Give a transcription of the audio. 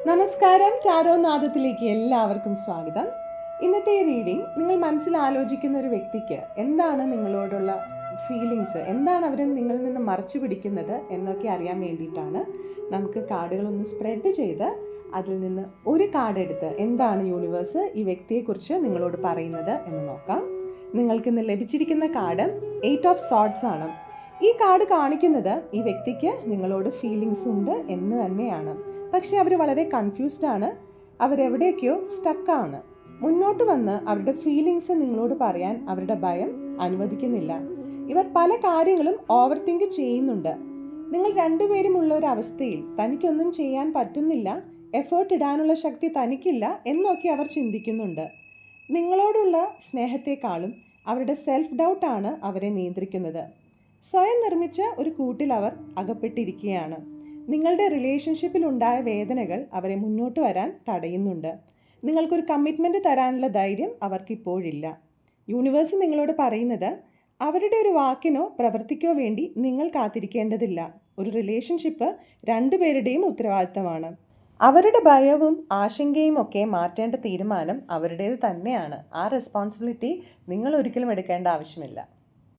നമസ്കാരം, ടാരോ നാദത്തിലേക്ക് എല്ലാവർക്കും സ്വാഗതം. ഇന്നത്തെ ഈ റീഡിംഗ് നിങ്ങൾ മനസ്സിൽ ആലോചിക്കുന്ന ഒരു വ്യക്തിക്ക് എന്താണ് നിങ്ങളോടുള്ള ഫീലിങ്സ്, എന്താണ് അവർ നിങ്ങളിൽ നിന്ന് മറച്ചു പിടിക്കുന്നത് എന്നൊക്കെ അറിയാൻ വേണ്ടിയിട്ടാണ്. നമുക്ക് കാർഡുകളൊന്ന് സ്പ്രെഡ് ചെയ്ത് അതിൽ നിന്ന് ഒരു കാർഡ് എടുത്ത് എന്താണ് യൂണിവേഴ്സ് ഈ വ്യക്തിയെക്കുറിച്ച് നിങ്ങളോട് പറയുന്നത് എന്ന് നോക്കാം. നിങ്ങൾക്കിന്ന് ലഭിച്ചിരിക്കുന്ന കാർഡ് 8 ഓഫ് സോർഡ്സ് ആണ്. ഈ കാർഡ് കാണിക്കുന്നത് ഈ വ്യക്തിക്ക് നിങ്ങളോട് ഫീലിങ്സ് ഉണ്ട് എന്ന് തന്നെയാണ്. പക്ഷേ അവർ വളരെ കൺഫ്യൂസ്ഡ് ആണ്, അവരെവിടേക്കോ സ്റ്റക്കാണ്. മുന്നോട്ട് വന്ന് അവരുടെ ഫീലിങ്സ് നിങ്ങളോട് പറയാൻ അവരുടെ ഭയം അനുവദിക്കുന്നില്ല. ഇവർ പല കാര്യങ്ങളും ഓവർ തിങ്ക് ചെയ്യുന്നുണ്ട്. നിങ്ങൾ രണ്ടുപേരും ഉള്ള ഒരു അവസ്ഥയിൽ തനിക്കൊന്നും ചെയ്യാൻ പറ്റുന്നില്ല, എഫേർട്ട് ഇടാനുള്ള ശക്തി തനിക്കില്ല എന്നൊക്കെ അവർ ചിന്തിക്കുന്നുണ്ട്. നിങ്ങളോടുള്ള സ്നേഹത്തെക്കാളും അവരുടെ സെൽഫ് ഡൗട്ടാണ് അവരെ നിയന്ത്രിക്കുന്നത്. സ്വയം നിർമ്മിച്ച ഒരു കൂട്ടിൽ അവർ അകപ്പെട്ടിരിക്കുകയാണ്. നിങ്ങളുടെ റിലേഷൻഷിപ്പിൽ ഉണ്ടായ വേദനകൾ അവരെ മുന്നോട്ട് വരാൻ തടയുന്നുണ്ട്. നിങ്ങൾക്കൊരു കമ്മിറ്റ്മെൻറ്റ് തരാനുള്ള ധൈര്യം അവർക്കിപ്പോഴില്ല. യൂണിവേഴ്സ് നിങ്ങളോട് പറയുന്നത് അവരുടെ ഒരു വാക്കിനോ പ്രവൃത്തിക്കോ വേണ്ടി നിങ്ങൾ കാത്തിരിക്കേണ്ടതില്ല. ഒരു റിലേഷൻഷിപ്പ് രണ്ടുപേരുടെയും ഉത്തരവാദിത്തമാണ്. അവരുടെ ഭയവും ആശങ്കയും ഒക്കെ മാറ്റേണ്ട തീരുമാനം അവരുടേത് തന്നെയാണ്. ആ റെസ്പോൺസിബിലിറ്റി നിങ്ങൾ ഒരിക്കലും എടുക്കേണ്ട ആവശ്യമില്ല.